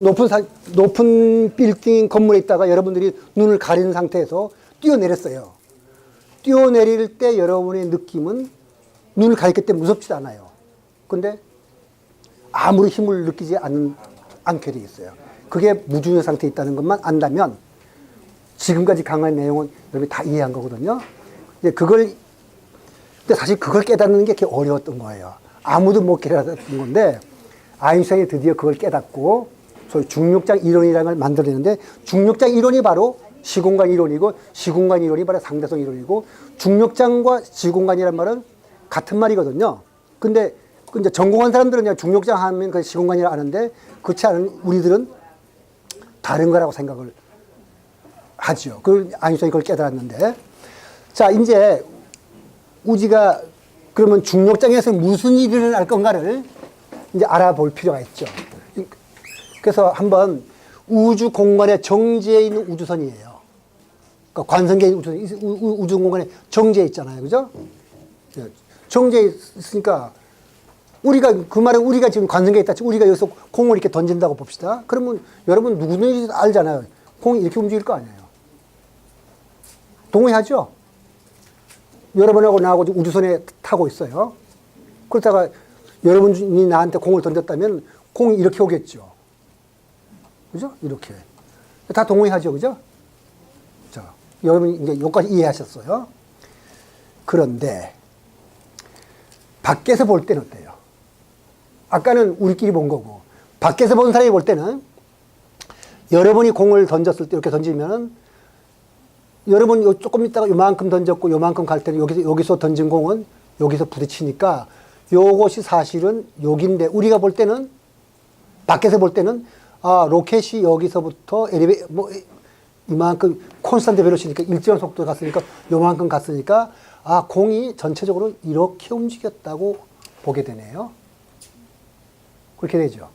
높은 빌딩 건물에 있다가 여러분들이 눈을 가리는 상태에서 뛰어내렸어요. 뛰어내릴 때 여러분의 느낌은 눈을 가렸기 때문에 무섭지 않아요. 근데 아무리 힘을 느끼지 않게 돼 있어요. 그게 무중력 상태에 있다는 것만 안다면 지금까지 강한 내용은 여러분이 다 이해한 거거든요. 근데 사실 그걸 깨닫는 게 그렇게 어려웠던 거예요. 아무도 못 깨닫는 건데 아인슈타인이 드디어 그걸 깨닫고 소위 중력장 이론이라는 걸 만들어내는데, 중력장 이론이 바로 시공간 이론이고 시공간 이론이 바로 상대성 이론이고, 중력장과 시공간이란 말은 같은 말이거든요. 근데 이제 전공한 사람들은 그냥 중력장 하면 그 시공간이라 아는데, 그렇지 않은 우리들은 다른 거라고 생각을 하죠. 그 아인슈타인이 그걸 깨달았는데, 자, 이제 우리가 그러면 중력장에서 무슨 일이 일어날 건가를 이제 알아볼 필요가 있죠. 그래서 한번 우주 공간의 정지에 있는 우주선이에요. 그러니까 관성계에 있는 우주선, 우주 공간에 정지에 있잖아요. 그죠? 정지에 있으니까 그 말은 우리가 지금 관성계에 있다. 우리가 여기서 공을 이렇게 던진다고 봅시다. 그러면 여러분 누구든지 알잖아요. 공이 이렇게 움직일 거 아니에요. 동의하죠? 여러분하고 나하고 우주선에 타고 있어요. 그러다가 여러분이 나한테 공을 던졌다면 공이 이렇게 오겠죠. 그죠? 이렇게. 다 동의하죠. 그죠? 자, 여러분 이제 여기까지 이해하셨어요. 그런데 밖에서 볼 때는 어때요? 아까는 우리끼리 본 거고, 밖에서 본 사람이 볼 때는 여러분이 공을 던졌을 때 이렇게 던지면은 여러분 조금 있다가 요만큼 던졌고 요만큼 갈 때는 여기서 던진 공은 여기서 부딪히니까 요것이 사실은 여기인데, 우리가 볼 때는, 밖에서 볼 때는 로켓이 여기서부터 이만큼 콘스탄트 벨로시니까 일정한 속도로 갔으니까 요만큼 갔으니까 공이 전체적으로 이렇게 움직였다고 보게 되네요. 그렇게 되죠.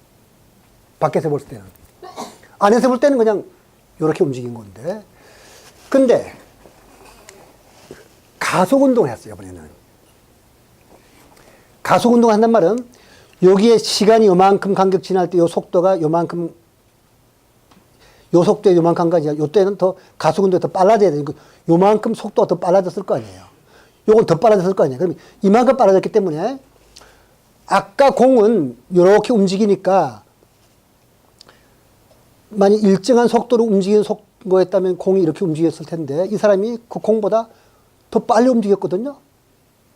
밖에서 볼 때는. 안에서 볼 때는 그냥 이렇게 움직인 건데, 근데 가속 운동을 했어요, 이번에는. 가속 운동을 한단 말은 여기에 시간이 요만큼 간격 지날 때 요 속도가 요만큼, 요 속도에 요만큼 가지, 요 때는 더 가속 운동이 더 빨라져야 되니까 요만큼 속도가 더 빨라졌을 거 아니에요. 요건 더 빨라졌을 거 아니에요. 그럼 이만큼 빨라졌기 때문에 아까 공은 이렇게 움직이니까 만약 일정한 속도로 움직이는 거였다면 공이 이렇게 움직였을 텐데, 이 사람이 그 공보다 더 빨리 움직였거든요.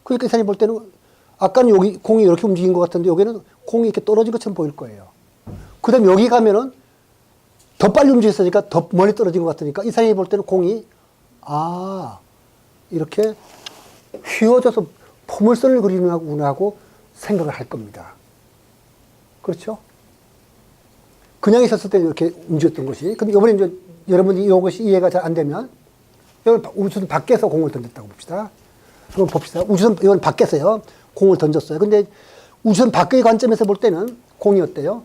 그러니까 이 사람이 볼 때는 아까는 여기 공이 이렇게 움직인 것 같은데 여기는 공이 이렇게 떨어진 것처럼 보일 거예요. 그 다음에 여기 가면은 더 빨리 움직였으니까 더 멀리 떨어진 것 같으니까 이 사람이 볼 때는 공이 이렇게 휘어져서 포물선을 그리는구나 하고 생각을 할 겁니다. 그렇죠? 그냥 있었을 때 이렇게 움직였던 것이. 근데 이번에 이제 여러분이 이것이 이해가 잘 안 되면, 우주선 밖에서 공을 던졌다고 봅시다. 그럼 봅시다. 이건 밖에서요. 공을 던졌어요. 근데 우주선 밖의 관점에서 볼 때는 공이 어때요?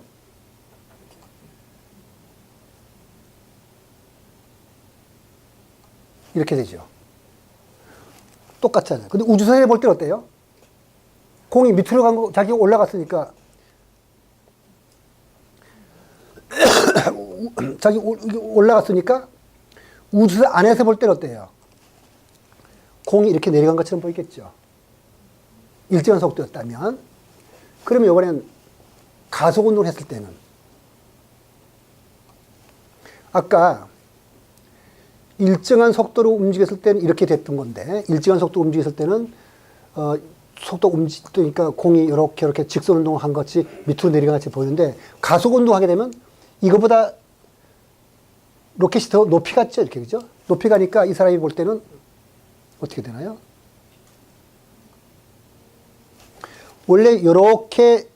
이렇게 되죠. 똑같잖아요. 근데 우주선에 볼 때는 어때요? 공이 밑으로 간 거, 자기가 올라갔으니까 자기 올라갔으니까 우주선 안에서 볼 때는 어때요? 공이 이렇게 내려간 것처럼 보이겠죠. 일정한 속도였다면. 그러면 이번엔 가속 운동을 했을 때는, 아까 일정한 속도로 움직였을 때는 이렇게 됐던 건데, 일정한 속도로 움직였을 때는 속도 움직이니까 공이 이렇게 직선 운동을 한 것이 밑으로 내려간 것이 보이는데, 가속 운동하게 되면 이거보다 로켓이 더 높이 갔죠. 이렇게, 그죠? 높이 가니까 이 사람이 볼 때는 어떻게 되나요? 원래 이렇게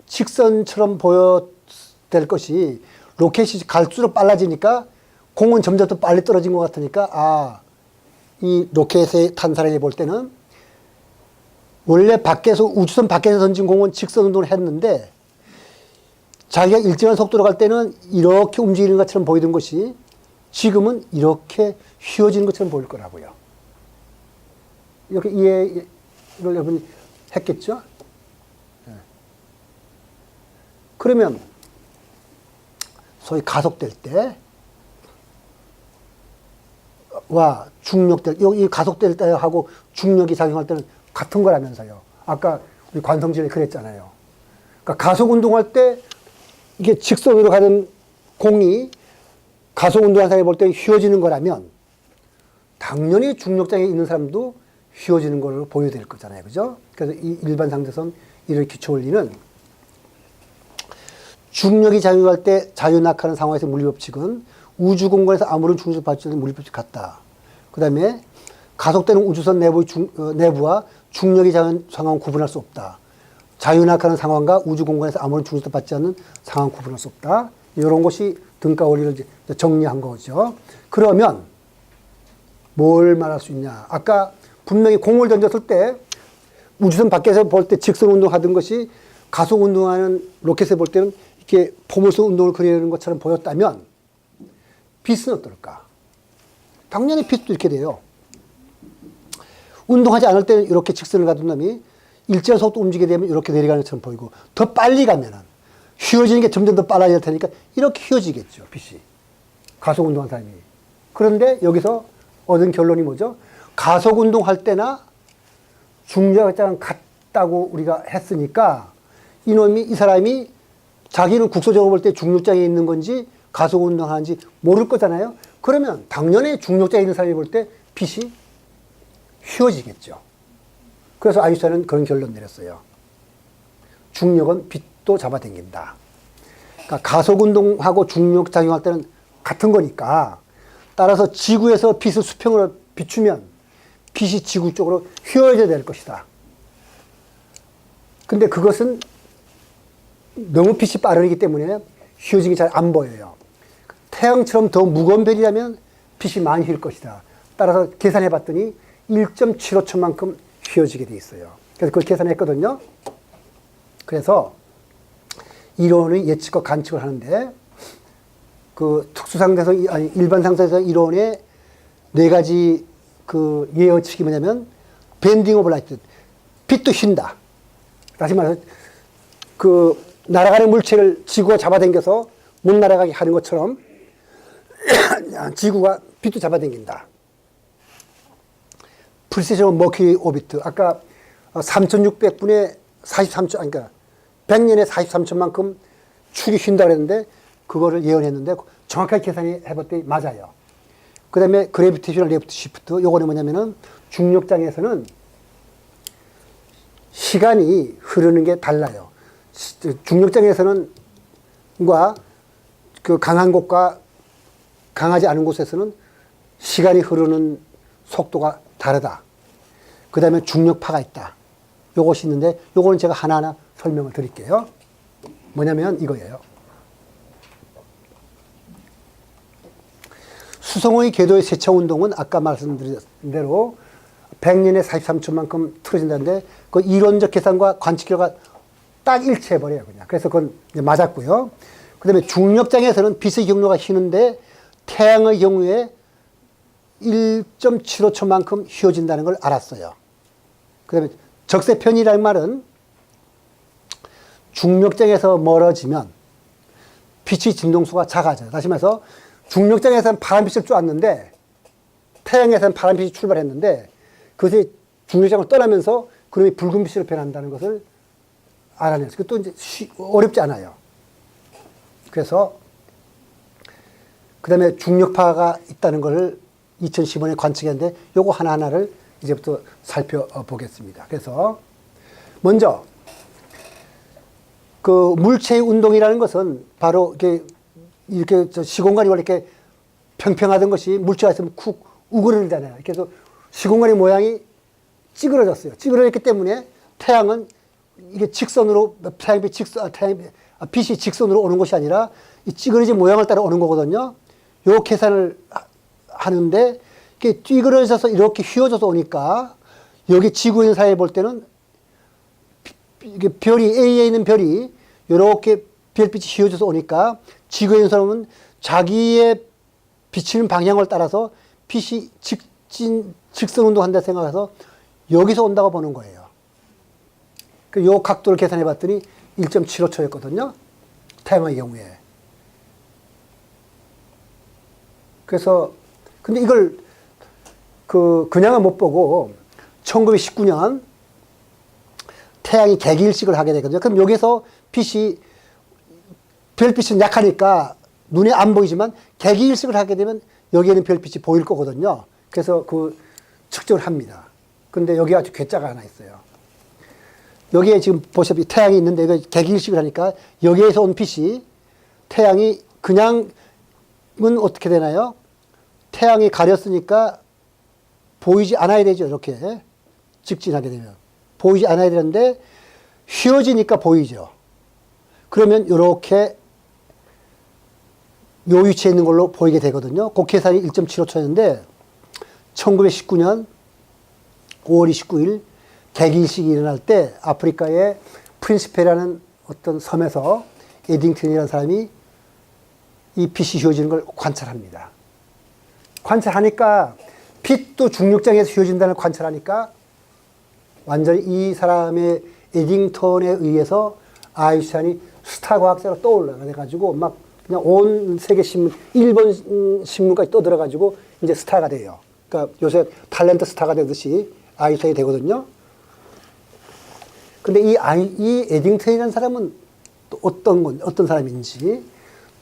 직선처럼 보여될 것이 로켓이 갈수록 빨라지니까 공은 점점 더 빨리 떨어진 것 같으니까 이 로켓에 탄 사람이 볼 때는 원래 우주선 밖에서 던진 공은 직선 운동을 했는데 자기가 일정한 속도로 갈 때는 이렇게 움직이는 것처럼 보이던 것이 지금은 이렇게 휘어지는 것처럼 보일 거라고요. 이렇게 이해를 여러분이 했겠죠? 그러면 소위 가속될 때와 중력될, 이 가속될 때하고 중력이 작용할 때는 같은 거라면서요. 아까 우리 관성질에 그랬잖아요. 그러니까 가속 운동할 때 이게 직선으로 가는 공이 가속 운동하는 사람이 볼 때 휘어지는 거라면 당연히 중력장애 있는 사람도 휘어지는 걸로 보여야 될 거잖아요. 그죠? 그래서 이 일반 상대선 이런 기초 원리는 중력이 작용할 때 자유낙하는 상황에서 물리법칙은 우주 공간에서 아무런 중력을 받지 않는 물리법칙 같다. 그 다음에 가속되는 우주선 내부와 중력이 작용하는 상황은 구분할 수 없다. 자유낙하는 상황과 우주 공간에서 아무런 중력도 받지 않는 상황은 구분할 수 없다. 이런 것이 등가 원리를 이제 정리한 거죠. 그러면 뭘 말할 수 있냐? 아까 분명히 공을 던졌을 때 우주선 밖에서 볼 때 직선 운동하던 것이 가속 운동하는 로켓에 볼 때는 이렇게 포물선 운동을 그리는 것처럼 보였다면 빛은 어떨까? 당연히 빛도 이렇게 돼요. 운동하지 않을 때는 이렇게 직선을 가던 놈이 일정한 속도 움직이게 되면 이렇게 내려가는 것처럼 보이고 더 빨리 가면은 휘어지는 게 점점 더 빨라질 테니까 이렇게 휘어지겠죠, 빛이. 가속 운동한 사람이. 그런데 여기서 얻은 결론이 뭐죠? 가속 운동할 때나 중력장은 같다고 우리가 했으니까 이 사람이 자기는 국소적으로 볼 때 중력장애 있는 건지 가속 운동하는지 모를 거잖아요. 그러면 당연히 중력장애 있는 사람이 볼 때 빛이 휘어지겠죠. 그래서 아인슈타인은 그런 결론 내렸어요. 중력은 빛도 잡아당긴다. 그러니까 가속 운동하고 중력 작용할 때는 같은 거니까 따라서 지구에서 빛을 수평으로 비추면 빛이 지구 쪽으로 휘어져야 될 것이다. 근데 그것은 너무 빛이 빠르기 때문에 휘어지기 잘 안 보여요. 태양처럼 더 무거운 별이라면 빛이 많이 휘을 것이다. 따라서 계산해 봤더니 1.75초만큼 휘어지게 돼 있어요. 그래서 그걸 계산했거든요. 그래서 이론의 예측과 관측을 하는데 그 특수상대성, 아니 일반 상대성 이론의 네 가지 그 예측이 뭐냐면 밴딩 오브 라이트, 빛도 휜다. 다시 말해서 그 날아가는 물체를 지구가 잡아당겨서 못 날아가게 하는 것처럼 지구가 빛도 잡아당긴다. 프리시전 머큐리 오비트, 아까 3600분의 43초, 그러니까 100년에 43초만큼 축이 휜다 그랬는데 그거를 예언했는데 정확하게 계산해 봤더니 맞아요. 그 다음에 그래비테이셔널 레프트 시프트, 요거는 뭐냐면은 중력장에서는 시간이 흐르는 게 달라요. 중력장에서는 그 강한 곳과 강하지 않은 곳에서는 시간이 흐르는 속도가 다르다. 그 다음에 중력파가 있다. 요것이 있는데 요거는 제가 하나하나 설명을 드릴게요. 뭐냐면 이거예요. 수성의 궤도의 세차 운동은 아까 말씀드린 대로 100년에 43초만큼 틀어진다는데 그 이론적 계산과 관측 결과 딱 일치해버려요, 그냥. 그래서 그건 맞았고요. 그 다음에 중력장에서는 빛의 경로가 휘는데 태양의 경우에 1.75초만큼 휘어진다는 걸 알았어요. 그 다음에 적세편이라는 말은 중력장에서 멀어지면 빛의 진동수가 작아져요. 다시 말해서 중력장에서는 파란빛을 쬐었는데 태양에서는 파란빛이 출발했는데 그것이 중력장을 떠나면서 그놈이 붉은빛으로 변한다는 것을 알아냈어요. 그것도 이제 어렵지 않아요. 그래서 그 다음에 중력파가 있다는 것을 2015년에 관측했는데 요거 하나하나를 이제부터 살펴보겠습니다. 그래서 먼저 그 물체의 운동이라는 것은 바로 이렇게 시공간이 원래 이렇게 평평하던 것이 물체가 있으면 쿡 우그러들잖아요. 그래서 시공간의 모양이 찌그러졌어요. 찌그러졌기 때문에 태양은 이게 직선으로 빛이 직선으로 오는 것이 아니라 이 찌그러진 모양을 따라 오는 거거든요. 요 계산을 하는데 이게 찌그러져서 이렇게 휘어져서 오니까 여기 지구에 있는 사이에 볼 때는 이게 별이 A에 있는 별이 이렇게 별빛이 휘어져서 오니까 지구에 있는 사람은 자기의 비치는 방향을 따라서 빛이 직선 운동한다 생각해서 여기서 온다고 보는 거예요. 요 각도를 계산해 봤더니 1.75초였거든요. 태양의 경우에. 그래서 근데 이걸 그냥은 못 보고 1919년 태양이 개기일식을 하게 되거든요. 그럼 여기서 별빛은 약하니까 눈에 안 보이지만 개기일식을 하게 되면 여기에는 별빛이 보일 거거든요. 그래서 그 측정을 합니다. 근데 여기 아주 괴짜가 하나 있어요. 여기에 지금 보시면 태양이 있는데 이거 개기일식을 하니까 여기에서 온 빛이 태양이 그냥은 어떻게 되나요? 태양이 가렸으니까 보이지 않아야 되죠. 이렇게 직진하게 되면 보이지 않아야 되는데 휘어지니까 보이죠. 그러면 이렇게 요 위치에 있는 걸로 보이게 되거든요. 그 계산이 1.75초였는데 1919년 5월 29일 개기일식이 일어날 때 아프리카의 프린시페라는 어떤 섬에서 에딩턴이라는 사람이 이 빛이 휘어지는 걸 관찰합니다. 관찰하니까 빛도 중력장에서 휘어진다는 걸 관찰하니까 완전히 이 사람의 에딩턴에 의해서 아인슈타인이 스타 과학자로 떠올라가지고 막 그냥 온 세계 신문, 일본 신문까지 떠들어가지고 이제 스타가 돼요. 그러니까 요새 탤런트 스타가 되듯이 아인슈타인이 되거든요. 근데 이 에딩턴이라는 사람은 또 어떤 사람인지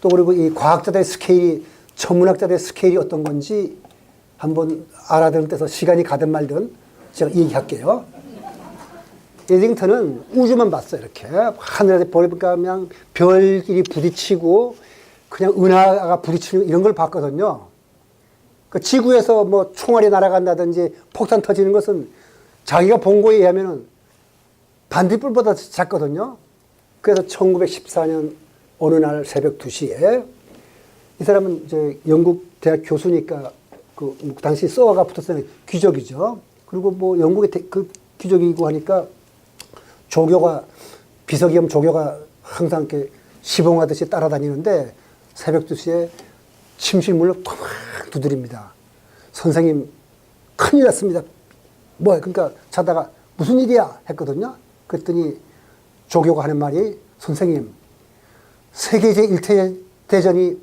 또 그리고 이 과학자들의 스케일이 천문학자들의 스케일이 어떤 건지 한번 알아들을 때서 시간이 가든 말든 제가 얘기할게요. 에딩턴은 우주만 봤어요. 이렇게 하늘에서 보니까 그냥 별끼리 부딪히고 그냥 은하가 부딪히는 이런 걸 봤거든요. 그 지구에서 뭐 총알이 날아간다든지 폭탄 터지는 것은 자기가 본 거에 의하면은 반딧불보다 작거든요. 그래서 1914년 어느 날 새벽 2시에 이 사람은 이제 영국 대학 교수니까 그 당시 써와가 붙었으면 귀족이죠. 그리고 뭐 영국의 그 귀족이고 하니까 조교가 비서기험 조교가 항상 이렇게 시봉하듯이 따라다니는데 새벽 2시에 침실문을 쾅 두드립니다. 선생님 큰일 났습니다. 뭐야? 그러니까 자다가 무슨 일이야? 했거든요. 그랬더니 조교가 하는 말이 선생님 세계 제1대전이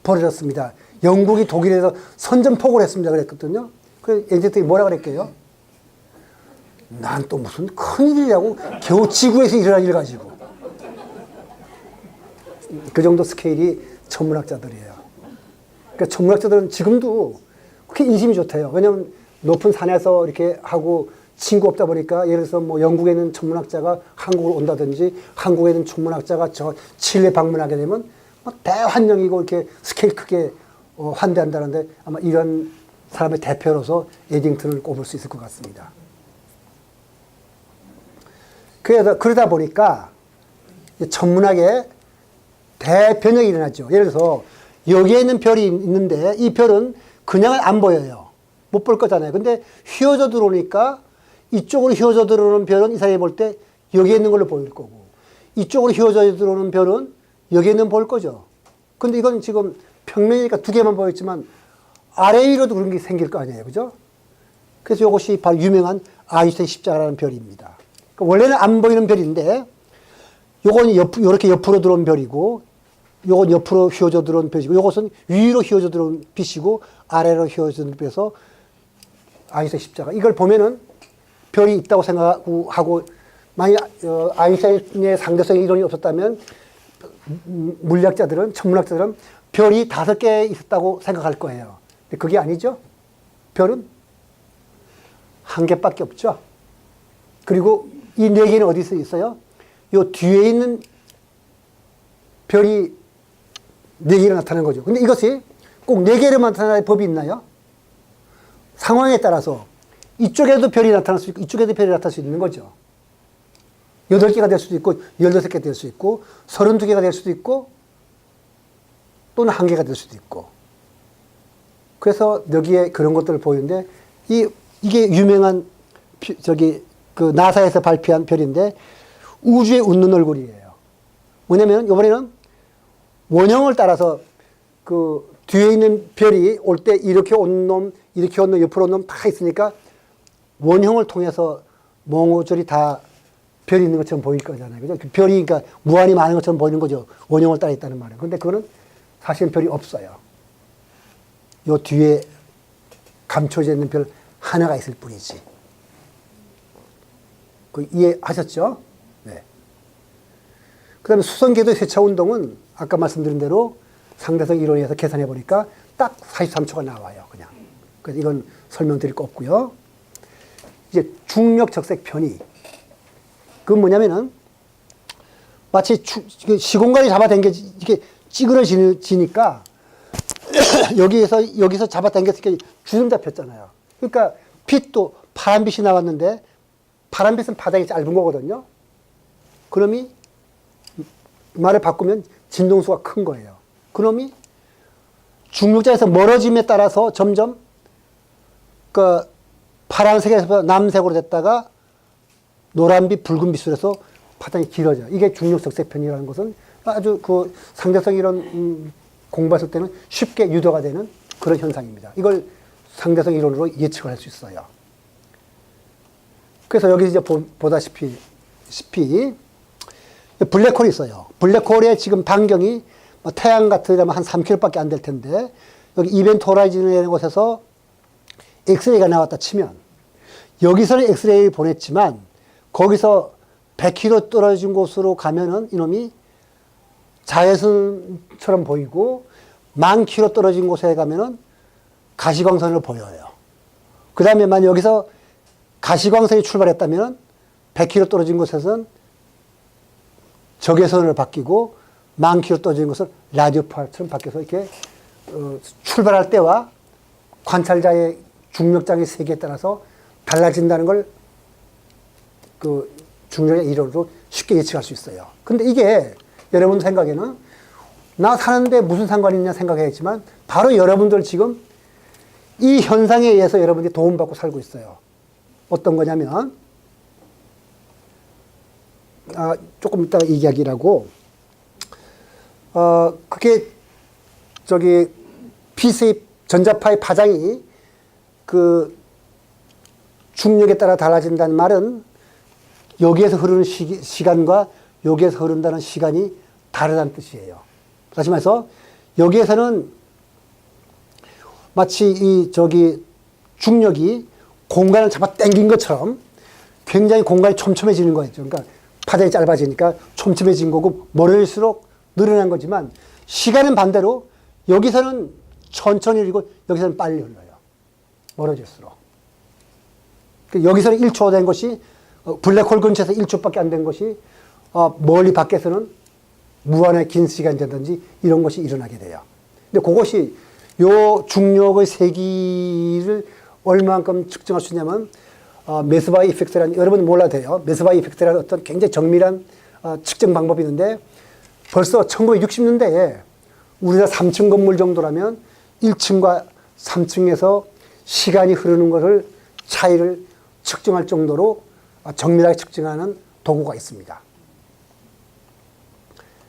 벌어졌습니다. 영국이 독일에서 선전포고를 했습니다. 그랬거든요. 그래서 에디터이 뭐라 그랬게요? 난 또 무슨 큰일이라고 겨우 지구에서 일어난 일 가지고. 그 정도 스케일이 천문학자들이에요. 그러니까 천문학자들은 지금도 그렇게 인심이 좋대요. 왜냐하면 높은 산에서 이렇게 하고 친구 없다 보니까 예를 들어서 뭐 영국에는 천문학자가 한국을 온다든지 한국에는 천문학자가 저 칠레 방문하게 되면 뭐 대환영이고 이렇게 스케일 크게 환대한다는데 아마 이런 사람의 대표로서 에딩턴을 꼽을 수 있을 것 같습니다. 그러다 보니까 천문학에 대변형이 일어나죠. 예를 들어서 여기에 있는 별이 있는데 이 별은 그냥 안 보여요. 못 볼 거잖아요. 근데 휘어져 들어오니까 이쪽으로 휘어져 들어오는 별은 이 사이에 볼 때 여기에 있는 걸로 보일 거고 이쪽으로 휘어져 들어오는 별은 여기에 있는 볼 거죠. 근데 이건 지금 평면이니까 두 개만 보였지만 아래 위로도 그런 게 생길 거 아니에요. 그죠? 그래서 이것이 바로 유명한 아인슈타인 십자가라는 별입니다. 그러니까 원래는 안 보이는 별인데 요건 이렇게 옆으로 들어온 별이고 요건 옆으로 휘어져 들어온 별이고 요것은 위로 휘어져 들어온 빛이고 아래로 휘어져 들어온 빛에서 아인슈타인 십자가. 이걸 보면은 별이 있다고 생각하고 만약 아인슈타인의 상대성 이론이 없었다면 물리학자들은 천문학자들은 별이 5개 있었다고 생각할 거예요. 근데 그게 아니죠. 별은 1개밖에 없죠. 그리고 이 4개는 어디서 있어요? 요 뒤에 있는 별이 4개로 나타나는 거죠. 근데 이것이 꼭 4개로 나타나는 법이 있나요? 상황에 따라서 이쪽에도 별이 나타날 수 있고 이쪽에도 별이 나타날 수 있는 거죠. 8개가 될 수도 있고 16개 될 수 있고 32개가 될 수도 있고 또는 1개가 될 수도 있고. 그래서 여기에 그런 것들을 보이는데 이게 유명한 그 나사에서 발표한 별인데 우주의 웃는 얼굴이에요. 뭐냐면 이번에는 원형을 따라서 그 뒤에 있는 별이 올 때 이렇게 온 놈, 이렇게 온 놈, 옆으로 온 놈 다 있으니까 원형을 통해서 모조리 다 별이 있는 것처럼 보일 거잖아요. 그죠? 별이 그러니까 무한히 많은 것처럼 보이는 거죠. 원형을 따라 있다는 말은. 근데 그거는 사실 별이 없어요. 요 뒤에 감춰져 있는 별 하나가 있을 뿐이지. 그 이해하셨죠? 네. 그 다음에 수성궤도 세차 운동은 아까 말씀드린 대로 상대성 이론에 의해서 계산해 보니까 딱 43초가 나와요, 그냥. 그래서 이건 설명드릴 거 없고요. 이제 중력 적색 편의. 그건 뭐냐면은 마치 시공간이 잡아당겨 이렇게 찌그러지니까 여기서 잡아당겨서 이렇게 주름 잡혔잖아요. 그러니까 빛도 파란빛이 나왔는데 파란빛은 바닥이 짧은 거거든요. 그놈이 말을 바꾸면 진동수가 큰 거예요. 그놈이 중력자에서 멀어짐에 따라서 점점 그 파란색에서 남색으로 됐다가 노란빛, 붉은빛으로 해서 파장이 길어져요. 이게 중력적색편이라는 것은 아주 그 상대성 이론 공부했을 때는 쉽게 유도가 되는 그런 현상입니다. 이걸 상대성 이론으로 예측을 할 수 있어요. 그래서 여기 이제 보다시피 블랙홀이 있어요. 블랙홀의 지금 반경이 태양 같으려면 한 3km밖에 안 될 텐데 여기 이벤트 호라이즌이라는 곳에서 엑스레이가 나왔다 치면 여기서는 엑스레이를 보냈지만 거기서 100km 떨어진 곳으로 가면은 이놈이 자외선처럼 보이고 10,000km 떨어진 곳에 가면은 가시광선으로 보여요. 그 다음에 만약 여기서 가시광선이 출발했다면 100km 떨어진 곳에서는 적외선으로 바뀌고 10,000km 떨어진 곳은 라디오파처럼 바뀌어서 이렇게 출발할 때와 관찰자의 중력장의 세계에 따라서 달라진다는 걸 그 중력의 이론으로 쉽게 예측할 수 있어요. 근데 이게 여러분 생각에는 나 사는데 무슨 상관이 있냐 생각하겠지만 바로 여러분들 지금 이 현상에 의해서 여러분들이 도움받고 살고 있어요. 어떤 거냐면 조금 이따가 이야기라고 그게 빛의 전자파의 파장이 그 중력에 따라 달라진다는 말은 여기에서 흐르는 시간과 여기에서 흐른다는 시간이 다르다는 뜻이에요. 다시 말해서 여기에서는 마치 중력이 공간을 잡아 당긴 것처럼 굉장히 공간이 촘촘해지는 거죠. 그러니까 파장이 짧아지니까 촘촘해진 거고 멀어질수록 늘어난 거지만 시간은 반대로 여기서는 천천히 흐르고 여기서는 빨리 흘러요. 멀어질수록. 여기서는 1초 된 것이 블랙홀 근처에서 1초밖에 안 된 것이 멀리 밖에서는 무한의 긴 시간이 되든지 이런 것이 일어나게 돼요. 근데 그것이 요 중력의 세기를 얼마만큼 측정할 수 있냐면 메스바이 이펙트라는 여러분 몰라도 돼요. 메스바이 이펙트라는 어떤 굉장히 정밀한 측정 방법이 있는데 벌써 1960년대에 우리나라 3층 건물 정도라면 1층과 3층에서 시간이 흐르는 것을 차이를 측정할 정도로 정밀하게 측정하는 도구가 있습니다.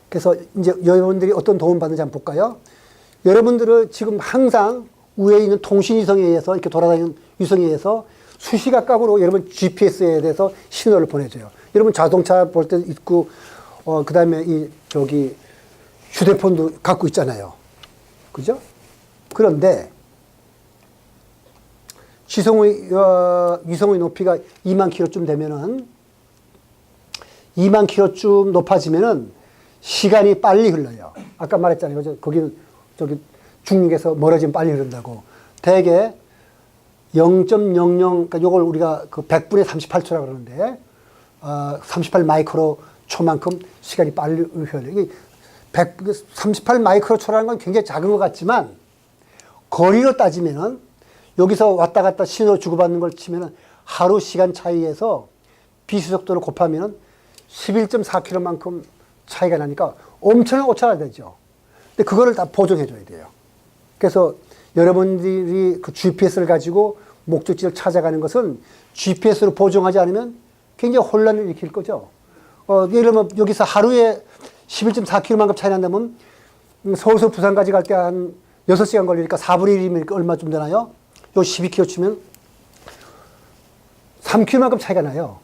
그래서 이제 여러분들이 어떤 도움 받는지 한번 볼까요? 여러분들은 지금 항상 위에 있는 통신위성에 의해서 이렇게 돌아다니는 위성에 의해서 수시각각으로 여러분 GPS에 대해서 신호를 보내줘요. 여러분 자동차 볼 때도 있고, 그 다음에 휴대폰도 갖고 있잖아요. 그죠? 그런데 위성의 높이가 2만 킬로쯤 되면은 2만 킬로쯤 높아지면은 시간이 빨리 흘러요. 아까 말했잖아요. 거기는 중력에서 멀어지면 빨리 흐른다고. 대개 0.00, 그러니까 요걸 우리가 그 100분의 38초라고 그러는데, 38 마이크로 초만큼 시간이 빨리 흘러요. 이게 38 마이크로 초라는 건 굉장히 작은 것 같지만, 거리로 따지면은, 여기서 왔다 갔다 신호 주고받는 걸 치면은 하루 시간 차이에서 비수속도를 곱하면은 11.4km만큼 차이가 나니까 엄청난 오차가 되죠. 근데 그거를 다 보정해줘야 돼요. 그래서 여러분들이 그 GPS를 가지고 목적지를 찾아가는 것은 GPS로 보정하지 않으면 굉장히 혼란을 일으킬 거죠. 예를 들면 여기서 하루에 11.4km만큼 차이 난다면 서울에서 부산까지 갈 때 한 6시간 걸리니까 4분의 1이면 얼마쯤 되나요? 요 12km 치면 3km만큼 차이가 나요.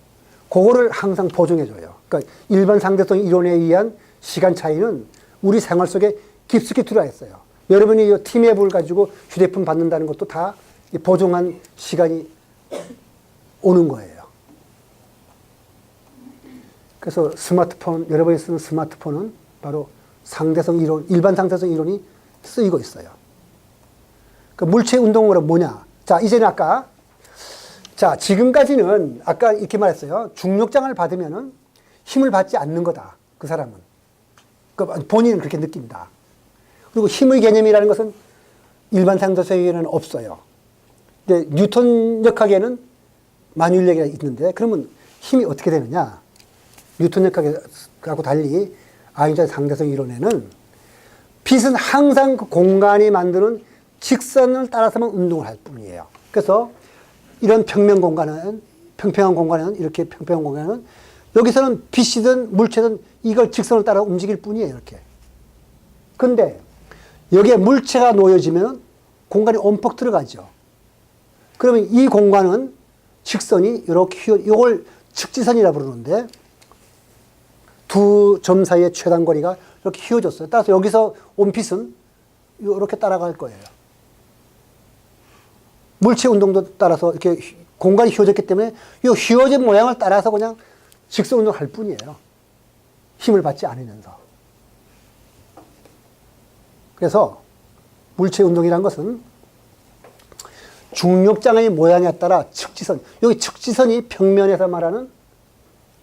그거를 항상 보정해줘요. 그러니까 일반 상대성 이론에 의한 시간 차이는 우리 생활 속에 깊숙이 들어와 있어요. 여러분이 이 팀앱을 가지고 휴대폰 받는다는 것도 다 보정한 시간이 오는 거예요. 그래서 스마트폰, 여러분이 쓰는 스마트폰은 바로 상대성 이론, 일반 상대성 이론이 쓰이고 있어요. 그 물체 운동으로 뭐냐? 자, 이제는 자, 지금까지는 아까 이렇게 말했어요. 중력장을 받으면은 힘을 받지 않는 거다. 그 사람은. 본인은 그렇게 느낀다. 그리고 힘의 개념이라는 것은 일반 상대성에는 없어요. 근데 뉴턴 역학에는 만유인력이 있는데 그러면 힘이 어떻게 되느냐? 뉴턴 역학하고 달리 아인슈타인 상대성 이론에는 빛은 항상 그 공간이 만드는 직선을 따라서만 운동을 할 뿐이에요. 그래서 이런 평평한 공간에는 이렇게 평평한 공간에는 여기서는 빛이든 물체든 이걸 직선을 따라 움직일 뿐이에요. 이렇게. 근데 여기에 물체가 놓여지면 공간이 엄폭 들어가죠. 그러면 이 공간은 직선이 이렇게 이걸 측지선이라 부르는데 두 점 사이의 최단 거리가 이렇게 휘어졌어요. 따라서 여기서 온 빛은 이렇게 따라갈 거예요. 물체 운동도 따라서 이렇게 공간이 휘어졌기 때문에 이 휘어진 모양을 따라서 그냥 직선 운동을 할 뿐이에요. 힘을 받지 않으면서. 그래서 물체 운동이란 것은 중력장의 모양에 따라 측지선, 여기 측지선이 평면에서 말하는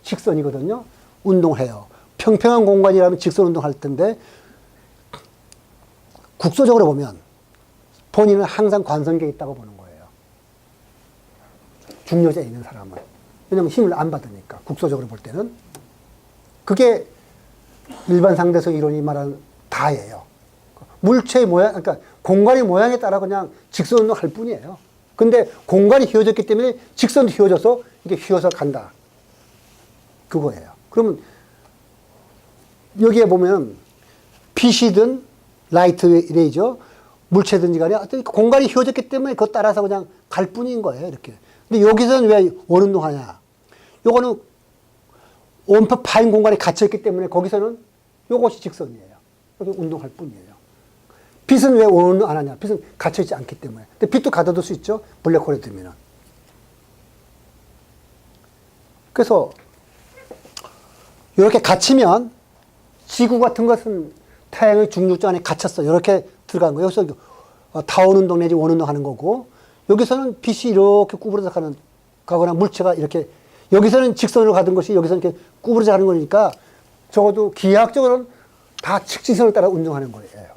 직선이거든요. 운동을 해요. 평평한 공간이라면 직선 운동할 텐데 국소적으로 보면 본인은 항상 관성계에 있다고 보는 거예요. 중력자에 있는 사람은. 왜냐하면 힘을 안 받으니까 국소적으로 볼 때는. 그게 일반 상대성 이론이 말하는 다예요. 물체의 모양, 그러니까 공간의 모양에 따라 그냥 직선 운동을 할 뿐이에요. 근데 공간이 휘어졌기 때문에 직선도 휘어져서 이게 휘어서 간다. 그거예요. 그러면 여기에 보면 빛이든 라이트 레이저, 물체든지 간에 어떤 공간이 휘어졌기 때문에 그것 따라서 그냥 갈 뿐인 거예요. 이렇게. 근데 여기서는 왜 원운동하냐? 요거는 온표 파인 공간에 갇혀있기 때문에 거기서는 요것이 직선이에요. 여기 운동할 뿐이에요. 빛은 왜 원운동 안 하냐? 빛은 갇혀있지 않기 때문에. 근데 빛도 가둬둘 수 있죠. 블랙홀에 들면은. 그래서 이렇게 갇히면 지구 같은 것은 태양의 중력장 안에 갇혔어. 이렇게 들어간 거예요. 여기서 타원 운동 내지 원 운동 하는 거고, 여기서는 빛이 이렇게 구부러져 가거나 물체가 이렇게, 여기서는 직선으로 가던 것이 여기서는 이렇게 구부러져 가는 거니까 적어도 기하학적으로는 다 측지선을 따라 운동하는 거예요.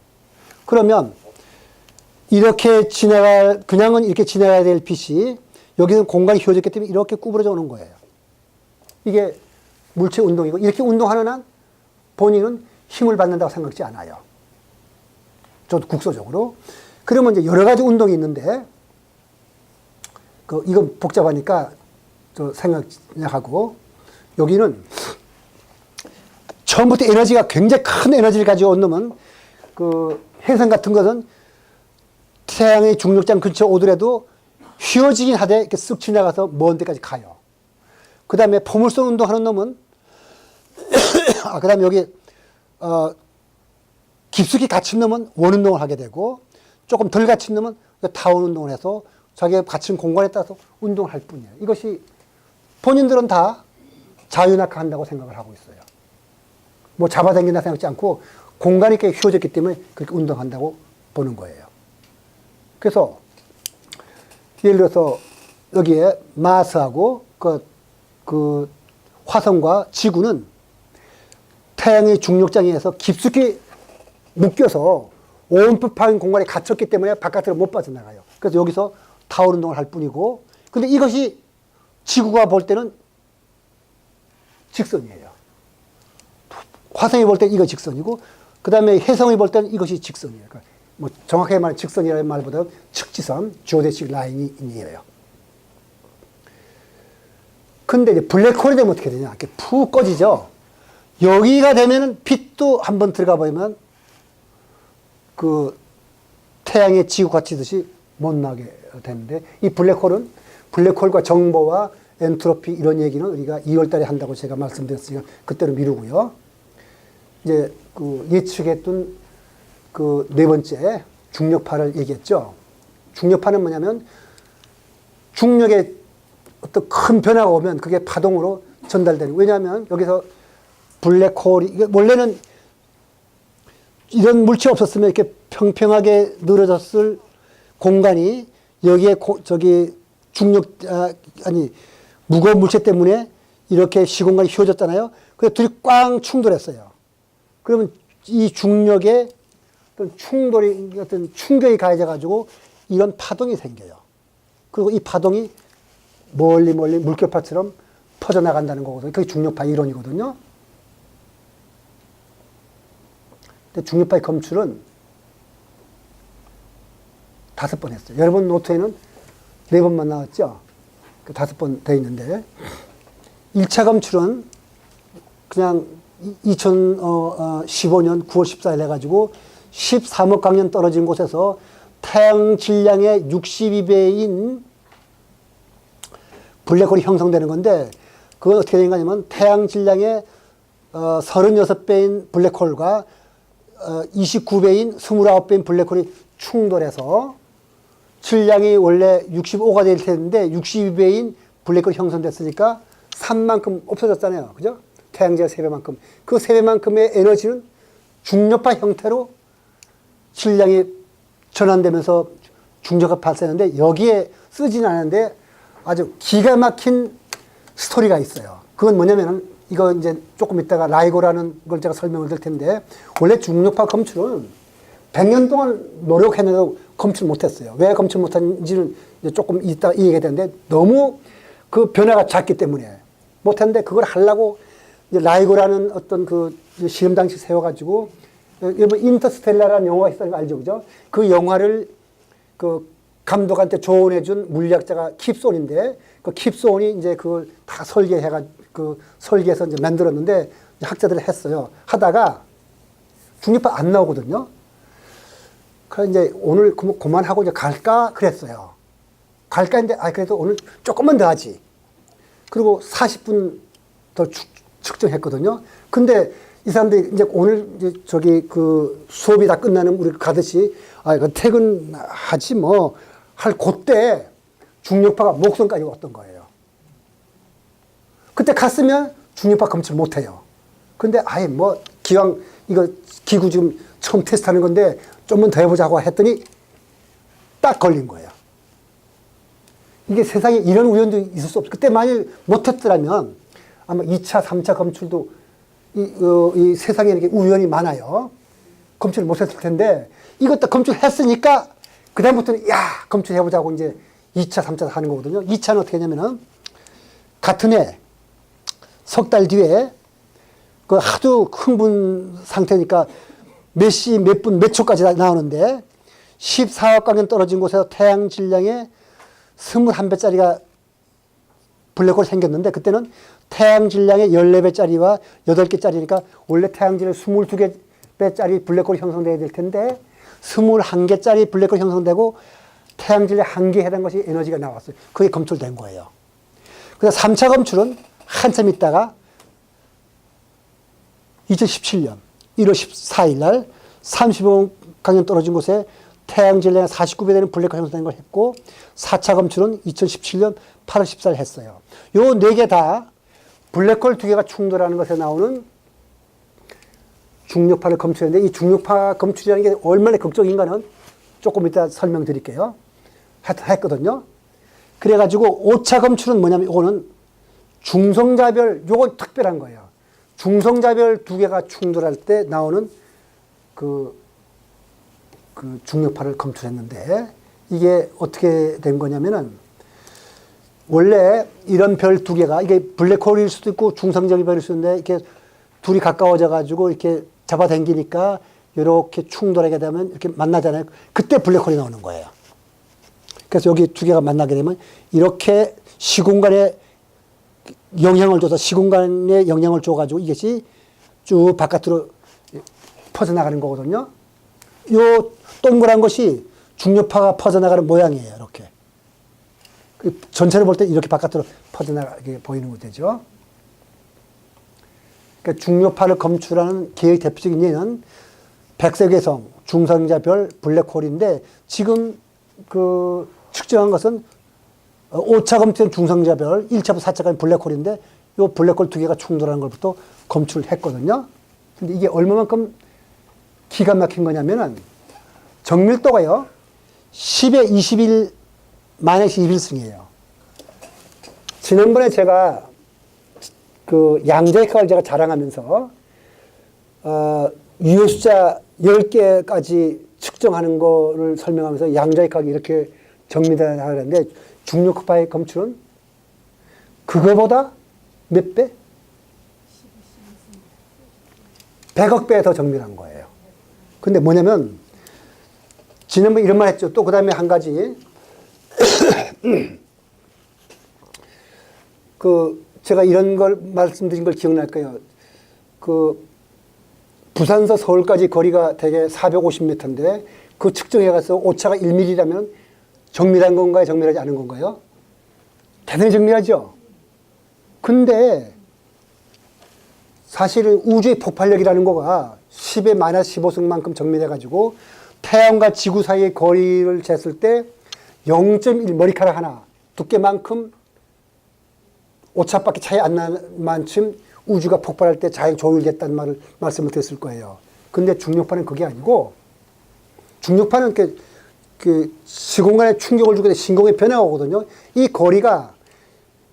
그러면 이렇게 그냥은 이렇게 지나가야 될 빛이 여기서는 공간이 휘어졌기 때문에 이렇게 구부러져 오는 거예요. 이게 물체 운동이고, 이렇게 운동하는 한 본인은 힘을 받는다고 생각지 않아요. 저도 국소적으로. 그러면 이제 여러 가지 운동이 있는데, 이건 복잡하니까 저 생각하고, 여기는 처음부터 에너지가 굉장히 큰 에너지를 가지고 온 놈은 해성 같은 것은 태양의 중력장 근처 오더라도 휘어지긴 하되 이렇게 쓱 지나가서 먼 데까지 가요. 그 다음에 포물선 운동하는 놈은 그 다음에 여기 깊숙이 갇힌 놈은 원 운동을 하게 되고, 조금 덜 갇힌 놈은 타원 운동을 해서 자기가 갇힌 공간에 따라서 운동을 할 뿐이에요. 이것이 본인들은 다 자유낙하한다고 생각을 하고 있어요. 뭐 잡아당긴다 생각하지 않고 공간이 이렇게 휘어졌기 때문에 그렇게 운동한다고 보는 거예요. 그래서 예를 들어서 여기에 마스하고 그 화성과 지구는 태양의 중력장에 의해서 깊숙이 묶여서 온표파인 공간에 갇혔기 때문에 바깥으로 못 빠져나가요. 그래서 여기서 타원 운동을 할 뿐이고, 근데 이것이 지구가 볼 때는 직선이에요. 화성이 볼 때는 이거 직선이고, 그 다음에 해성이 볼 때는 이것이 직선이에요. 그러니까 뭐 정확하게 말하면 직선이라는 말보다 측지선, 지오데식 라인이에요. 근데 이제 블랙홀이 되면 어떻게 되냐? 이렇게 푹 꺼지죠? 여기가 되면은 빛도 한번 들어가 보면 그 태양의 지구 갇히듯이 못 나게 되는데, 이 블랙홀과 정보와 엔트로피 이런 얘기는 우리가 2월 달에 한다고 제가 말씀드렸으니까 그때로 미루고요. 이제 예측했던 그 네 번째 중력파를 얘기했죠. 중력파는 뭐냐면 중력의 어떤 큰 변화가 오면 그게 파동으로 전달되는. 왜냐하면 여기서 블랙홀이, 이게 원래는 이런 물체 없었으면 이렇게 평평하게 늘어졌을 공간이 여기에 저기 중력, 무거운 물체 때문에 이렇게 시공간이 휘어졌잖아요. 그래서 둘이 꽝 충돌했어요. 그러면 이 중력에 어떤 어떤 충격이 가해져가지고 이런 파동이 생겨요. 그리고 이 파동이 멀리 물결파처럼 퍼져나간다는 거거든요. 그게 중력파 이론이거든요. 근데 중력파의 검출은 5번 했어요. 여러분 노트에는 4번만 나왔죠? 5번 돼 있는데, 1차 검출은 그냥 2015년 9월 14일 해가지고 13억 광년 떨어진 곳에서 태양 질량의 62배인 블랙홀이 형성되는 건데, 그건 어떻게 된 거냐면 태양 질량의 36배인 블랙홀과 29배인 29배인 블랙홀이 충돌해서 질량이 원래 65가 될 텐데 62배인 블랙홀이 형성됐으니까 3만큼 없어졌잖아요. 그죠? 태양제가 3배만큼. 그 3배만큼의 에너지는 중력파 형태로 질량이 전환되면서 중력파 발생하는데, 여기에 쓰지는 않는데 아주 기가 막힌 스토리가 있어요. 그건 뭐냐면은, 이거 이제 조금 있다가 라이고라는 걸 제가 설명을 드릴 텐데, 원래 중력파 검출은 100년 동안 노력했는데도 검출 못했어요. 왜 검출 못했는지는 이제 조금 이따 이 얘기가 되는데, 너무 그 변화가 작기 때문에 못했는데, 그걸 하려고 이제 라이고라는 어떤 그 실험 장치 세워가지고, 여러분 인터스텔라라는 영화가 있어요. 알죠? 그죠? 그 영화를 그 감독한테 조언해준 물리학자가 킵손인데, 그 킵손이 이제 그걸 다 설계해서 이제 만들었는데, 이제 학자들이 했어요. 하다가 중력파 안 나오거든요. 그래서 이제 오늘 그만하고 이제 갈까? 그랬어요. 갈까 했는데, 그래도 오늘 조금만 더 하지. 그리고 40분 더 측정했거든요. 근데 이 사람들이 이제 오늘 이제 저기 그 수업이 다 끝나는 우리 가듯이, 이거 퇴근하지 뭐, 할 그때 중력파가 목선까지 왔던 거예요. 그때 갔으면 중력파 검출 못 해요. 근데 뭐, 기왕 이거 기구 지금 처음 테스트하는 건데 좀만 더 해보자고 했더니 딱 걸린 거예요. 이게 세상에 이런 우연도 있을 수 없어요. 그때 만약 못했더라면 아마 2차, 3차 검출도 이 세상에 이렇게 우연이 많아요. 검출을 못했을 텐데, 이것도 검출했으니까 그다음부터는 검출해보자고 이제 2차, 3차 하는 거거든요. 2차는 어떻게 하냐면은, 같은 해, 석 달 뒤에, 그 하도 흥분 상태니까 몇 시, 몇 분, 몇 초까지 나오는데, 14억 광년 떨어진 곳에서 태양 질량의 21배짜리가 블랙홀이 생겼는데, 그때는 태양 질량의 14배짜리와 8개짜리니까 원래 태양 질량 22개배짜리 블랙홀이 형성돼야 될 텐데 21개짜리 블랙홀이 형성되고 태양 질량 1개에 해당하는 것이 에너지가 나왔어요. 그게 검출된 거예요. 그래서 3차 검출은 한참 있다가 2017년 1월 14일 날 35억 광년 떨어진 곳에 태양 질량의 49배 되는 블랙홀이 형성된 걸 했고, 4차 검출은 2017년 8월 14일 했어요. 요 4개 다 블랙홀 2개가 충돌하는 것에 나오는 중력파를 검출했는데, 이 중력파 검출이라는 게 얼마나 극적인가는 조금 이따 설명드릴게요. 했거든요. 그래가지고 5차 검출은 뭐냐면, 이거는 중성자별, 요건 특별한 거예요. 중성자별 2개가 충돌할 때 나오는 그 중력파를 검출했는데, 이게 어떻게 된 거냐면은, 원래 이런 별 2개가, 이게 블랙홀일 수도 있고 중성자별 별일 수도 있는데, 이렇게 둘이 가까워져 가지고 이렇게 잡아당기니까 이렇게 충돌하게 되면 이렇게 만나잖아요. 그때 블랙홀이 나오는 거예요. 그래서 여기 2개가 만나게 되면 이렇게 시공간에 영향을 줘서, 시공간에 영향을 줘가지고 이것이 쭉 바깥으로 퍼져나가는 거거든요. 요 동그란 것이 중력파가 퍼져나가는 모양이에요. 이렇게. 전체를 볼 때 이렇게 바깥으로 퍼져나가게 보이는 거 되죠. 그러니까 중력파를 검출하는 개의 대표적인 예는 백색외성, 중성자별, 블랙홀인데 지금 그 측정한 것은 5차 검출된 중성자별, 1차부터 4차까지 블랙홀인데 이 블랙홀 두 개가 충돌하는 것부터 검출을 했거든요. 근데 이게 얼마만큼 기가 막힌 거냐면은 정밀도가요, 10에 21 마이너스 21승이에요. 지난번에 제가 그 양자역학을 제가 자랑하면서 유효 숫자 10개까지 측정하는 거를 설명하면서 양자역학이 이렇게 정밀하다고 하는데 중력파의 검출은 그거보다 몇 배? 100억 배 더 정밀한 거예요. 근데 뭐냐면 지난번에 이런 말 했죠. 또 그 다음에 한 가지 그 제가 이런 걸 말씀드린 걸 기억날 거예요. 그 부산서 서울까지 거리가 대개 450m인데 그 측정해 가서 오차가 1mm라면 정밀한 건가요? 정밀하지 않은 건가요? 대단히 정밀하죠. 근데 사실은 우주의 폭발력이라는 거가 10의 마이너스 15승만큼 정밀해 가지고 태양과 지구 사이의 거리를 쟀을 때 0.1 머리카락 하나 두께만큼 오차밖에 차이 안 날 만큼 우주가 폭발할 때 잘 조율됐다는 말씀을 드렸을 거예요. 근데 중력파는 그게 아니고 중력파는 그 시공간에 충격을 주게 돼 신공의 변화가 오거든요. 이 거리가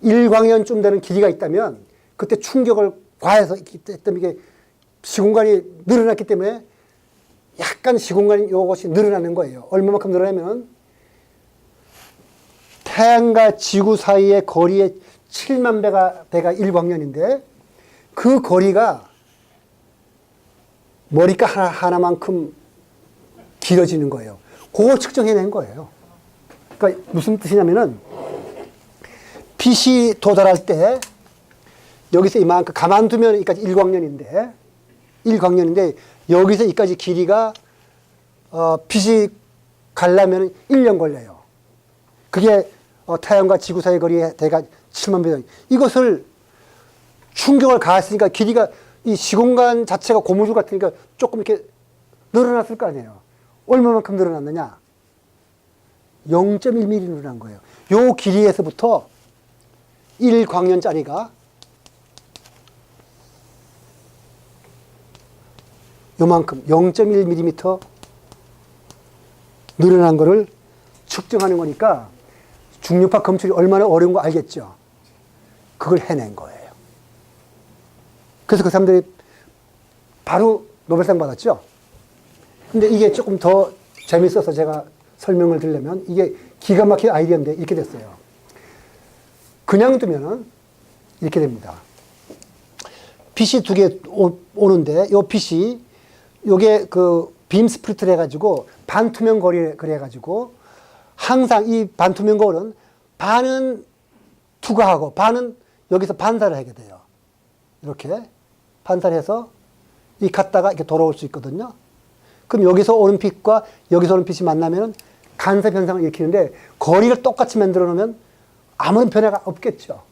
1광년쯤 되는 길이가 있다면 그때 충격을 과해서 있기 때문에 이게 시공간이 늘어났기 때문에 약간 시공간이 이것이 늘어나는 거예요. 얼마만큼 늘어나면 태양과 지구 사이의 거리의 7만 배가 1광년인데 그 거리가 머리카 하나만큼 길어지는 거예요. 그걸 측정해낸 거예요. 그러니까 무슨 뜻이냐면은 빛이 도달할 때 여기서 이만큼 가만두면 여기까지 1광년인데 여기서 여기까지 길이가 빛이 가려면 1년 걸려요. 그게 태양과 지구 사이의 거리에 대가 7만 배. 이것을 충격을 가했으니까 길이가 이 시공간 자체가 고무줄 같으니까 조금 이렇게 늘어났을 거 아니에요. 얼마만큼 늘어났느냐? 0.1mm 늘어난 거예요. 요 길이에서부터 1광년짜리가 요만큼 0.1mm 늘어난 거를 측정하는 거니까 중력파 검출이 얼마나 어려운 거 알겠죠? 그걸 해낸 거예요. 그래서 그 사람들이 바로 노벨상 받았죠? 근데 이게 조금 더 재밌어서 제가 설명을 드리려면 이게 기가 막힌 아이디어인데 이렇게 됐어요. 그냥 두면은 이렇게 됩니다. 빛이 두 개 오는데 요 빛이 요게 그 빔 스플리트를 해가지고 반투명 거리를 그래가지고 항상 이 반투명 거울은 반은 투과하고 반은 여기서 반사를 하게 돼요. 이렇게 반사를 해서 이 갔다가 이렇게 돌아올 수 있거든요. 그럼 여기서 오는 빛과 여기서 오는 빛이 만나면 간섭 현상을 일으키는데 거리를 똑같이 만들어 놓으면 아무런 변화가 없겠죠.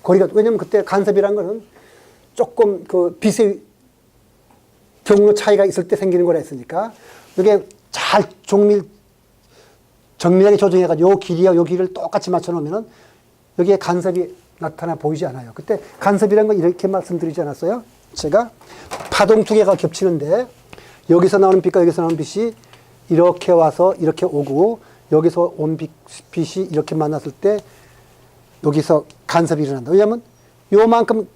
거리가, 왜냐면 그때 간섭이란 거는 조금 그 빛의 경로 차이가 있을 때 생기는 거라 했으니까 이게 잘 정밀하게 조정해가지고 요 길이와 요 길이를 똑같이 맞춰 놓으면은 여기에 간섭이 나타나 보이지 않아요. 그때 간섭이라는 건 이렇게 말씀드리지 않았어요? 제가 파동 두 개가 겹치는데 여기서 나오는 빛과 여기서 나오는 빛이 이렇게 와서 이렇게 오고 여기서 온 빛이 이렇게 만났을 때 여기서 간섭이 일어난다. 왜냐하면 요만큼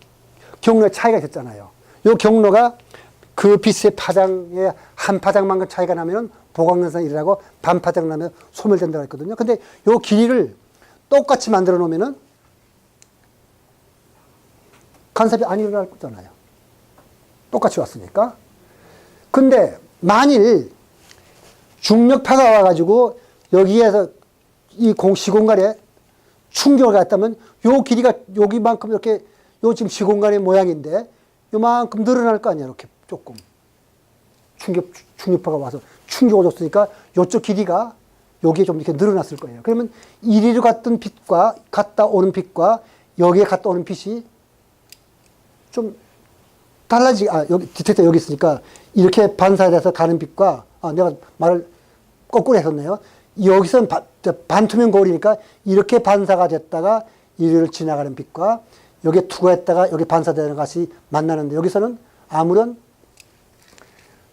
경로의 차이가 있었잖아요. 요 경로가 그 빛의 파장의 한 파장만큼 차이가 나면 보강현상이 일어나고 반 파장 나면 소멸된다고 했거든요. 근데 요 길이를 똑같이 만들어 놓으면은 간섭이 안 일어날 거잖아요. 똑같이 왔으니까. 근데 만일 중력파가 와가지고 여기에서 이 시공간에 충격을 갖다면 요 길이가 여기만큼 이렇게 요 지금 시공간의 모양인데 요만큼 늘어날 거 아니야. 이렇게 조금. 충격파가 와서 충격을 줬으니까 요쪽 길이가 여기에 좀 이렇게 늘어났을 거예요. 그러면 이리로 갔던 빛과 갔다 오는 빛과 여기에 갔다 오는 빛이 좀 여기, 디텍터 여기 있으니까 이렇게 반사돼서 가는 빛과, 내가 말을 거꾸로 했었네요. 여기서는 반투명 거울이니까 이렇게 반사가 됐다가 이를 지나가는 빛과 여기에 투과했다가 여기 반사되는 것이 만나는데 여기서는 아무런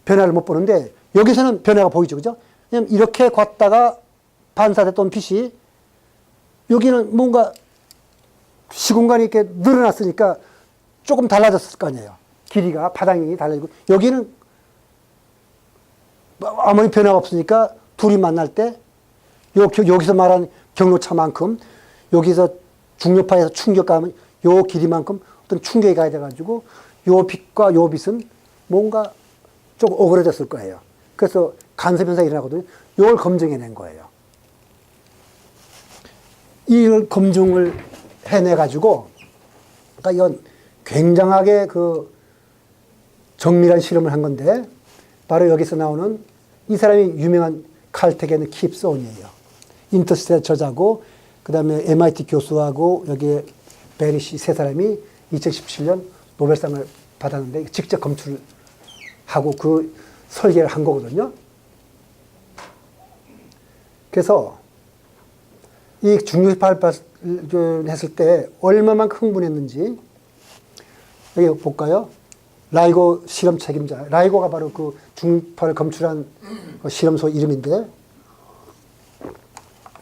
변화를 못 보는데 여기서는 변화가 보이죠. 그죠? 왜냐면 이렇게 갔다가 반사됐던 빛이 여기는 뭔가 시공간이 이렇게 늘어났으니까 조금 달라졌을 거 아니에요. 길이가, 파장이 달라지고 여기는 아무리 변화가 없으니까 둘이 만날 때 여기서 말한 경로차만큼 여기서 중력파에서 충격감은 요 길이만큼 어떤 충격이 가야 돼가지고 요 빛과 요 빛은 뭔가 조금 오그라졌을 거예요. 그래서 간섭현상이 일어나거든요. 이걸 검증해낸 거예요. 이걸 검증을 해내가지고, 그러니까 이건 굉장하게 그 정밀한 실험을 한 건데, 바로 여기서 나오는 이 사람이 유명한 칼텍 킵손이에요. 인터스텔라 저자고, 그 다음에 MIT 교수하고, 여기에 베리시 세 사람이 2017년 노벨상을 받았는데, 직접 검출하고 그 설계를 한 거거든요. 그래서 이 중력파를 했을 때 얼마만큼 흥분했는지 여기 볼까요? 라이고 실험 책임자. 라이고가 바로 그 중력파를 검출한 실험소 이름인데,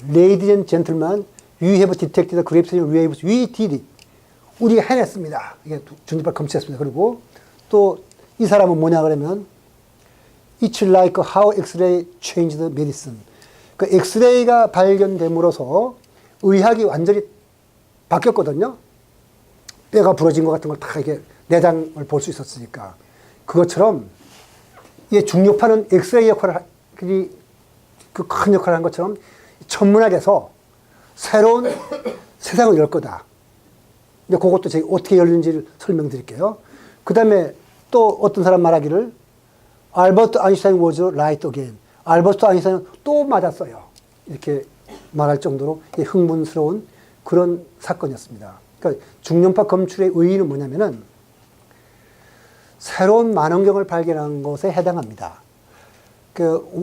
Ladies and gentlemen, we have detected the gravitational waves. We did it. 우리가 해냈습니다. 이게 중력파를 검출했습니다. 그리고 또 이 사람은 뭐냐 그러면 It's like how X-ray changed medicine. 그 엑스레이가 발견됨으로써 의학이 완전히 바뀌었거든요. 뼈가 부러진 것 같은 걸 다 이게 내장을 볼 수 있었으니까. 그것처럼 이 중력파는 엑스레이 역할을 그 큰 역할을 한 것처럼 천문학에서 새로운 세상을 열 거다. 이제 그것도 제가 어떻게 열리는지를 설명드릴게요. 그 다음에 또 어떤 사람 말하기를 알버트 아인슈타인 was right again. 알버트 아인슈타인은 또 맞았어요. 이렇게 말할 정도로 흥분스러운 그런 사건이었습니다. 그러니까 중력파 검출의 의의는 뭐냐면은 새로운 만원경을 발견한 것에 해당합니다.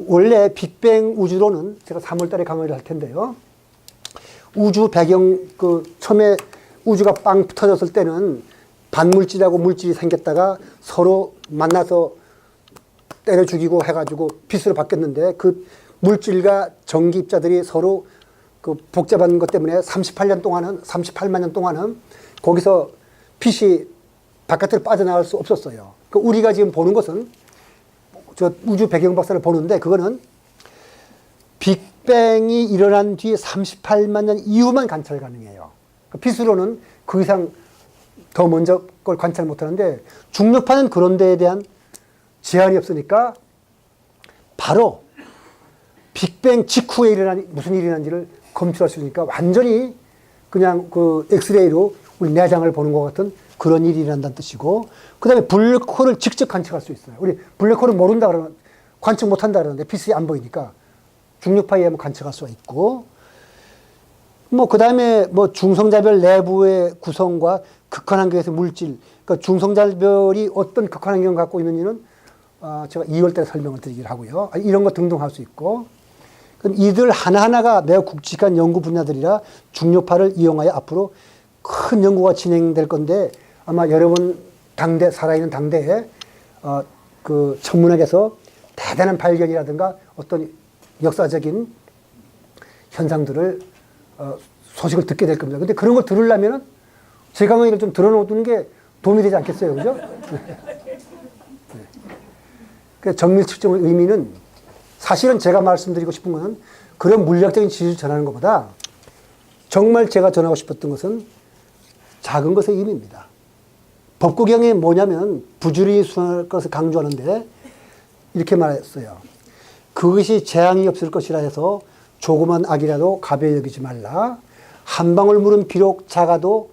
원래 빅뱅 우주론은 제가 3월 달에 강의를 할 텐데요. 우주 배경, 처음에 우주가 빵 터졌을 때는 반물질하고 물질이 생겼다가 서로 만나서 때려 죽이고 해가지고 빛으로 바뀌었는데 그 물질과 전기 입자들이 서로 그 복잡한 것 때문에 38만 년 동안은 거기서 빛이 바깥으로 빠져나갈 수 없었어요. 우리가 지금 보는 것은 저 우주 배경 박사를 보는데 그거는 빅뱅이 일어난 뒤에 38만 년 이후만 관찰 가능해요. 빛으로는 그 이상 더 먼저 걸 관찰 못 하는데 중력파는 그런 데에 대한 제한이 없으니까 바로 빅뱅 직후에 무슨 일이 일어난지를 검출할 수 있으니까 완전히 그냥 그 엑스레이로 우리 내장을 보는 것 같은 그런 일이 일어난다는 뜻이고, 그 다음에 블랙홀을 직접 관측할 수 있어요. 우리 블랙홀은 모른다 그러면 관측 못 한다 그러는데 빛이 안 보이니까 중력파에 의하면 관측할 수가 있고, 그 다음에 중성자별 내부의 구성과 극한환경에서 물질, 그러니까 중성자별이 어떤 극한환경을 갖고 있는지는 제가 2월 달에 설명을 드리기로 하고요. 이런 거 등등 할 수 있고, 그럼 이들 하나하나가 매우 굵직한 연구 분야들이라 중력파를 이용하여 앞으로 큰 연구가 진행될 건데, 아마 여러분 살아있는 당대에 그 천문학에서 대단한 발견이라든가 어떤 역사적인 현상들을 소식을 듣게 될 겁니다. 근데 그런 걸 들으려면은 제 강의를 좀 들어놓는 게 도움이 되지 않겠어요, 그죠? 그 정밀 측정의 의미는 사실은 제가 말씀드리고 싶은 것은 그런 물리학적인 지식을 전하는 것보다 정말 제가 전하고 싶었던 것은 작은 것의 의미입니다. 법구경이 뭐냐면 부지런히 수행할 것을 강조하는데 이렇게 말했어요. 그것이 재앙이 없을 것이라 해서 조그만 악이라도 가벼이 여기지 말라. 한 방울 물은 비록 작아도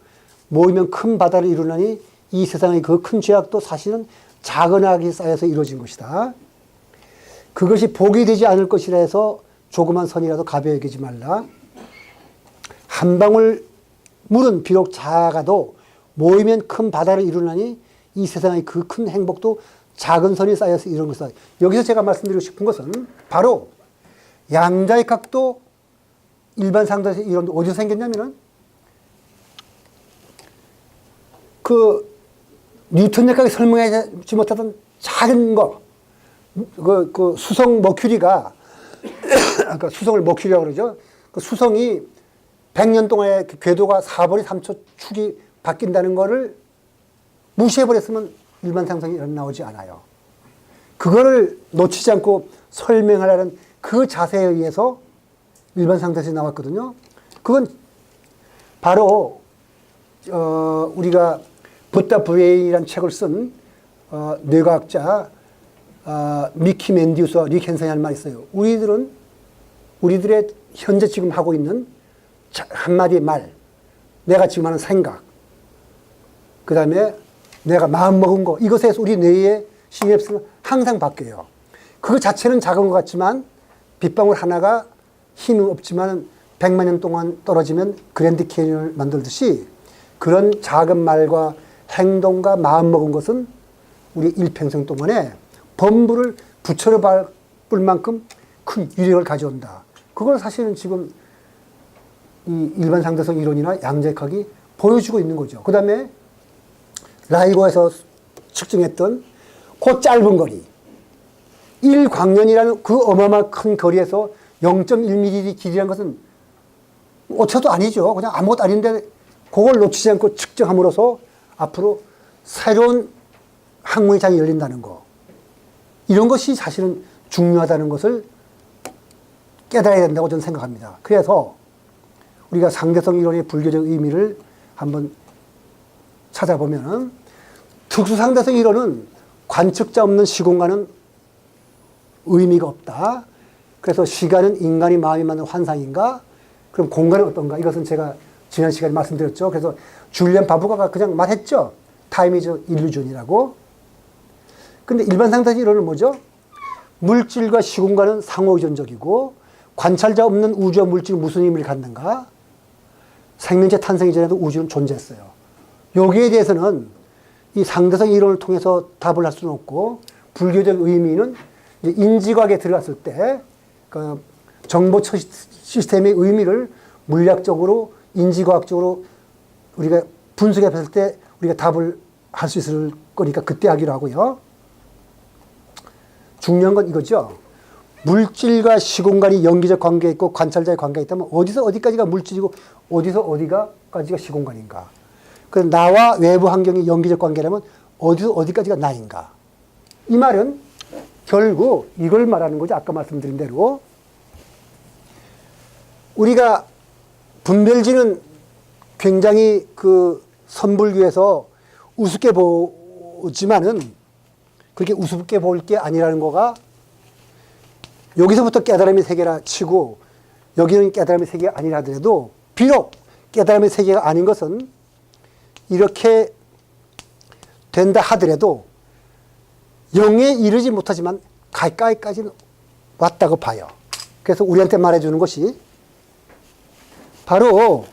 모이면 큰 바다를 이루나니 이 세상의 그 큰 죄악도 사실은 작은 악이 쌓여서 이루어진 것이다. 그것이 복이 되지 않을 것이라 해서 조그만 선이라도 가벼이 여기지 말라. 한 방울 물은 비록 작아도 모이면 큰 바다를 이루나니 이 세상의 그 큰 행복도 작은 선이 쌓여서 이런 것이다. 여기서 제가 말씀드리고 싶은 것은 바로 양자의 각도 일반 상대에서 이런 어디서 생겼냐면은 그 뉴턴 역학이 설명하지 못하던 작은 거, 그 수성 머큐리가 그러니까 수성을 머큐리라고 그러죠. 그 수성이 100년 동안의 그 궤도가 4분의 3초 축이 바뀐다는 거를 무시해버렸으면 일반 상상이 나오지 않아요. 그거를 놓치지 않고 설명하라는 그 자세에 의해서 일반 상상이 나왔거든요. 그건 바로 우리가 붓다 브레인이라는 책을 쓴 뇌과학자 미키 맨디우스와 릭 헨슨이 할 말이 있어요. 우리들의 현재 지금 하고 있는 한마디의 말, 내가 지금 하는 생각, 그 다음에 내가 마음먹은 거, 이것에 우리 뇌의 시냅스는 항상 바뀌어요. 그거 자체는 작은 것 같지만 빗방울 하나가 힘은 없지만 100만 년 동안 떨어지면 그랜드 캐니언을 만들듯이 그런 작은 말과 행동과 마음먹은 것은 우리 일평생 동안에 범부를 부처로 밟을 만큼 큰 위력을 가져온다. 그걸 사실은 지금 이 일반 상대성 이론이나 양자역학이 보여주고 있는 거죠. 그 다음에 라이고에서 측정했던 그 짧은 거리 1광년이라는 그 어마어마한 큰 거리에서 0.1mm 길이라는 것은 오차도 아니죠. 그냥 아무것도 아닌데 그걸 놓치지 않고 측정함으로써 앞으로 새로운 학문의 장이 열린다는 거, 이런 것이 사실은 중요하다는 것을 깨달아야 된다고 저는 생각합니다. 그래서 우리가 상대성 이론의 불교적 의미를 한번 찾아보면은 특수상대성 이론은 관측자 없는 시공간은 의미가 없다. 그래서 시간은 인간이 마음이 만든 환상인가? 그럼 공간은 어떤가? 이것은 제가 지난 시간에 말씀드렸죠. 그래서 줄리안 바부가가 그냥 말했죠. 타임 이즈 일루전이라고. 근데 일반 상대성 이론은 뭐죠? 물질과 시공간은 상호의존적이고 관찰자 없는 우주와 물질은 무슨 의미를 갖는가? 생명체 탄생 이전에도 우주는 존재했어요. 여기에 대해서는 이 상대성 이론을 통해서 답을 할 수는 없고, 불교적 의미는 이제 인지과학에 들어갔을 때 그 정보 시스템의 의미를 물리학적으로 인지과학적으로 우리가 분석해 봤을 때 우리가 답을 할 수 있을 거니까 그때 하기로 하고요. 중요한 건 이거죠. 물질과 시공간이 연기적 관계에 있고 관찰자의 관계가 있다면 어디서 어디까지가 물질이고 어디서 어디까지가 시공간인가? 그래서 나와 외부 환경이 연기적 관계라면 어디서 어디까지가 나인가? 이 말은 결국 이걸 말하는 거죠. 아까 말씀드린 대로 우리가 분별지는 굉장히 그 선불교에서 우습게 보지만은 그렇게 우습게 볼 게 아니라는 거가 여기서부터 깨달음의 세계라 치고 여기는 깨달음의 세계가 아니라 하더라도 비록 깨달음의 세계가 아닌 것은 이렇게 된다 하더라도 영에 이르지 못하지만 가까이까지는 왔다고 봐요. 그래서 우리한테 말해주는 것이 바로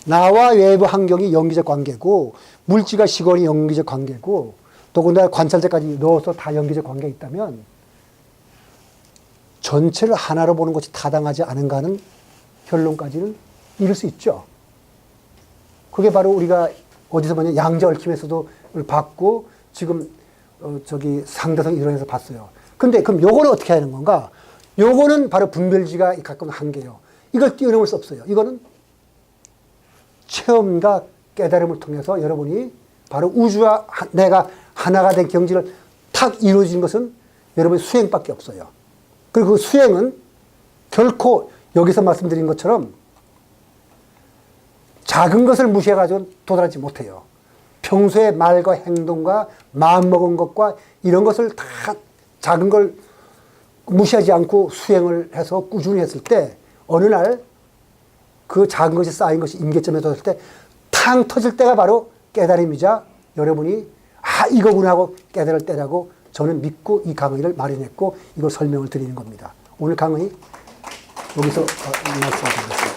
나와 외부 환경이 연기적 관계고 물질과 시간이 연기적 관계고 더군다나 관찰자까지 넣어서 다 연기적 관계가 있다면 전체를 하나로 보는 것이 타당하지 않은가 하는 결론까지는 이룰 수 있죠. 그게 바로 우리가 어디서 보냐 양자 얽힘에서도 봤고 지금 저기 상대성 이론에서 봤어요. 근데 그럼 요거는 어떻게 하는 건가? 요거는 바로 분별지가 가끔 한계예요. 이걸 뛰어넘을 수 없어요. 이거는 체험과 깨달음을 통해서 여러분이 바로 우주와 내가 하나가 된 경지를 탁 이루어진 것은 여러분의 수행밖에 없어요. 그리고 그 수행은 결코 여기서 말씀드린 것처럼 작은 것을 무시해가지고 도달하지 못해요. 평소의 말과 행동과 마음먹은 것과 이런 것을 다 작은 걸 무시하지 않고 수행을 해서 꾸준히 했을 때 어느 날 그 작은 것이 쌓인 것이 임계점에 뒀을 때 탕 터질 때가 바로 깨달음이자 여러분이 아 이거구나 하고 깨달을 때라고 저는 믿고 이 강의를 마련했고 이걸 설명을 드리는 겁니다. 오늘 강의 여기서 말씀드리겠습니다.